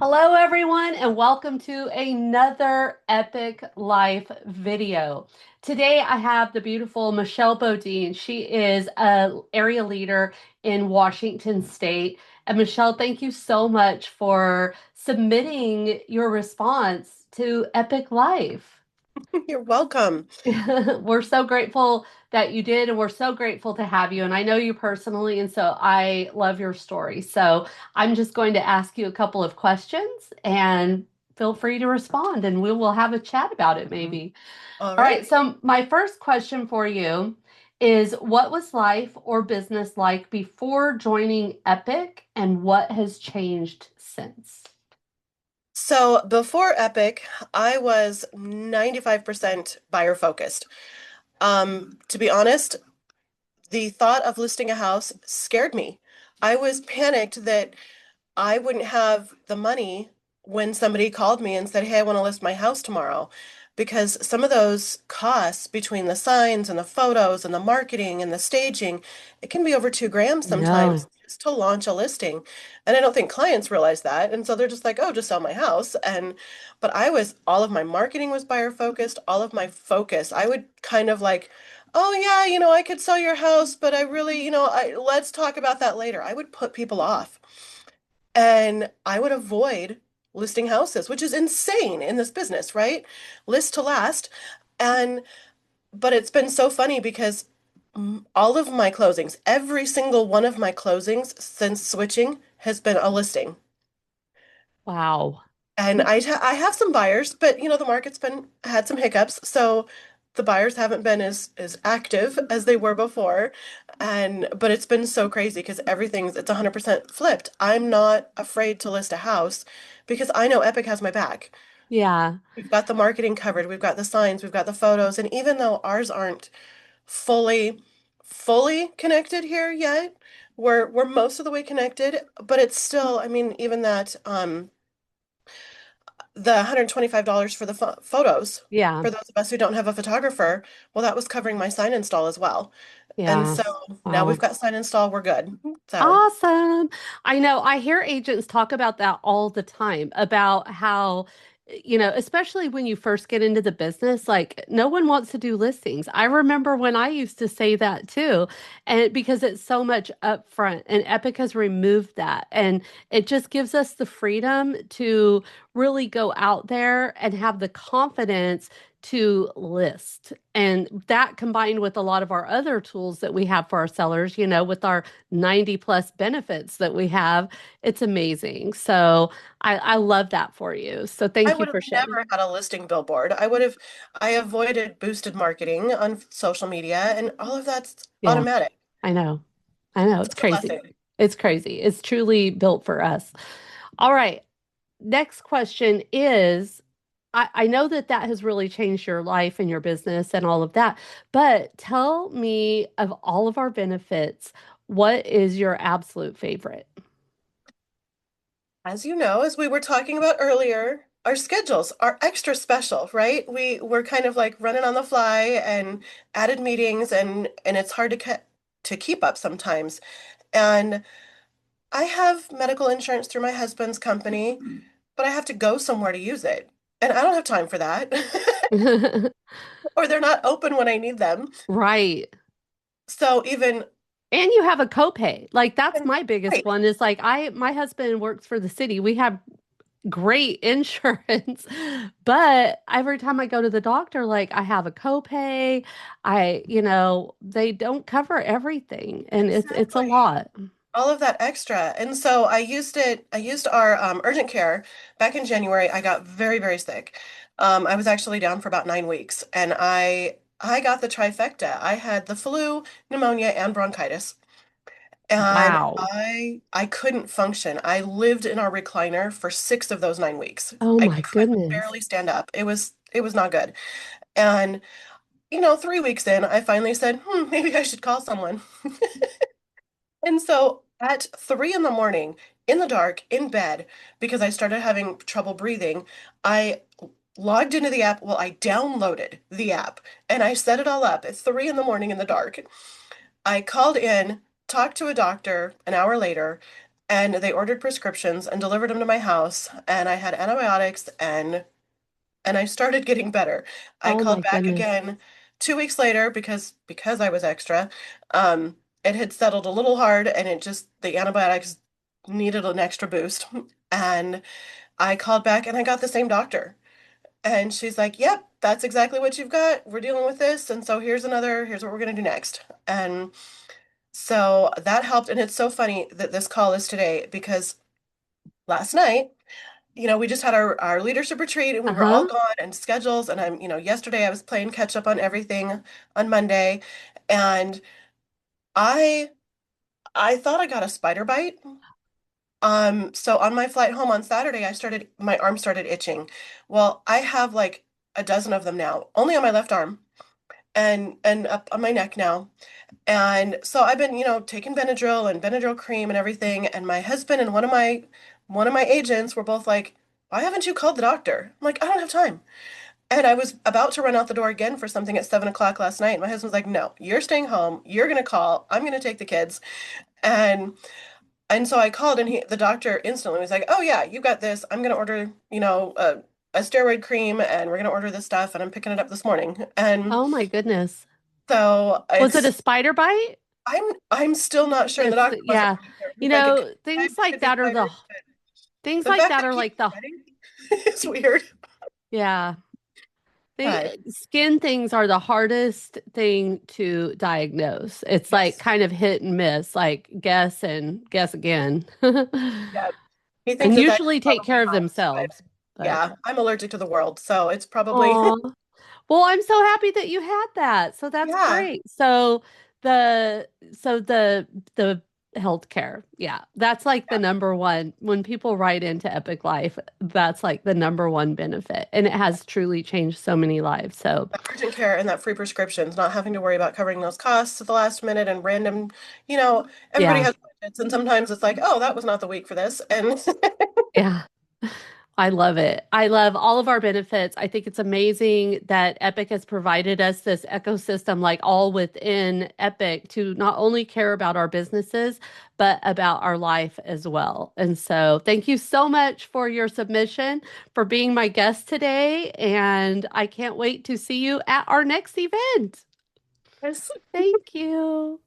Hello, everyone, and welcome to another Epic Life video. Today, I have the beautiful Michelle Bodine. She is a area leader in Washington State. And Michelle, thank you so much for submitting your response to Epic Life. You're welcome. We're so grateful that you did, and we're so grateful to have you. And I know you personally, and so I love your story. So I'm just going to ask you a couple of questions and feel free to respond, and we will have a chat about it maybe. All All right. right. So, my first question for you is what was life or business like before joining Epic, and what has changed since? So before Epic, I was 95% buyer focused. To be honest, the thought of listing a house scared me. I was panicked that I wouldn't have the money when somebody called me and said, "Hey, I want to list my house tomorrow." Because some of those costs between the signs and the photos and the marketing and the staging, it can be over 2 grand sometimes No. just to launch a listing. And I don't think clients realize that. And so they're just like, "Oh, just sell my house." But all of my marketing was buyer focused, all of my focus. I would kind of like, "Oh yeah, I could sell your house, but I really, let's talk about that later." I would put people off. And I would avoid listing houses, which is insane in this business, right? List to last. And but it's been so funny because all of my closings, every single one of my closings since switching has been a listing. Wow. And I have some buyers, but the market's been had some hiccups, so the buyers haven't been as active as they were before. And but it's been so crazy because it's 100% flipped. I'm not afraid to list a house because I know Epic has my back. Yeah. We've got the marketing covered, we've got the signs, we've got the photos, and even though ours aren't fully connected here yet, we're most of the way connected, but it's still, I mean, even that the $125 for the photos Yeah. for those of us who don't have a photographer, well, that was covering my sign install as well. And Yeah. so now we've Wow. got sign install, we're good. So Awesome. I know I hear agents talk about that all the time about how, especially when you first get into the business, like no one wants to do listings. I remember when I used to say that too, and because it's so much upfront, and Epic has removed that, and it just gives us the freedom to really go out there and have the confidence to list. And that combined with a lot of our other tools that we have for our sellers, with our 90 plus benefits that we have. It's amazing. So I love that for you. So I thank you would have for sharing. never had a listing billboard. I avoided boosted marketing on social media, and all of that's Yeah, automatic. I know. I know. It's Such a crazy. blessing. It's crazy. It's truly built for us. All right. Next question is I know that that has really changed your life and your business and all of that, but tell me of all of our benefits, what is your absolute favorite? As you know, as we were talking about earlier, our schedules are extra special, right? We're kind of like running on the fly and added meetings and it's hard to keep up sometimes. And I have medical insurance through my husband's company, but I have to go somewhere to use it. And I don't have time for that. Or they're not open when I need them. Right. So even And you have a copay. Like that's and my biggest right, one is like my husband works for the city. We have great insurance, but every time I go to the doctor, like I have a copay. They don't cover everything and it's a exactly. lot. All of that extra. And so I used our urgent care back in January. I got very, very sick. I was actually down for about 9 weeks and I got the trifecta. I had the flu, pneumonia, and bronchitis. And Wow. I couldn't function. I lived in our recliner for 6 of those 9 weeks. Oh I my could goodness. barely stand up. It was not good. And 3 weeks in, I finally said, maybe I should call someone. And so at 3 in the morning, in the dark, in bed, because I started having trouble breathing, I logged into the app. Well, I downloaded the app and I set it all up at 3 in the morning in the dark. I called in, talked to a doctor an hour later, and they ordered prescriptions and delivered them to my house, and I had antibiotics, and I started getting better. I Oh called my back goodness. again 2 weeks later because I was extra. Um, it had settled a little hard, and it just the antibiotics needed an extra boost. And I called back and I got the same doctor. And she's like, "Yep, that's exactly what you've got. We're dealing with this, and so here's what we're gonna do next." And so that helped. And it's so funny that this call is today because last night, we just had our leadership retreat and we were all Uh-huh. gone and schedules. And yesterday I was playing catch up on everything on Monday. And I I thought I got a spider bite. So on my flight home on Saturday, my arm started itching. Well, I have like a dozen of them now, only on my left arm and up on my neck now. And so I've been, taking Benadryl and Benadryl cream and everything. And my husband and one of my agents were both like, "Why haven't you called the doctor?" I'm like, "I don't have time." And I was about to run out the door again for something at 7 o'clock last night. My husband's like, "No, you're staying home. You're gonna call. I'm gonna take the kids." And and so I called, and the doctor instantly was like, "Oh yeah, you got this. I'm gonna order, a steroid cream, and we're gonna order this stuff, and I'm picking it up this morning." And Oh my goodness. so Was it a it's spider bite? I'm still not sure, and the It's doctor wasn't yeah. really sure. You He's like, "It could know, be hives, things it like could be that are spiders," things but the like fact that that are I keep like the sweating is weird. yeah. But Skin things are the hardest thing to diagnose. It's like yes, kind of hit and miss, like guess and guess again. yeah, he thinks And that that's usually take probably care of hives, but themselves. But yeah, I'm allergic to the world, so it's probably oh, well, I'm so happy that you had that. So that's yeah. great. So the healthcare, yeah, that's like the Yeah. number one when people write into Epic Life, that's like the number one benefit. And it has truly changed so many lives. So That urgent care and that free prescriptions, not having to worry about covering those costs at the last minute and random, you know, everybody yeah, has budgets, and sometimes it's like, "Oh, that was not the week for this." And yeah. I love it. I love all of our benefits. I think it's amazing that Epic has provided us this ecosystem, like all within Epic, to not only care about our businesses, but about our life as well. And so, thank you so much for your submission, for being my guest today. And I can't wait to see you at our next event. yes. Thank you.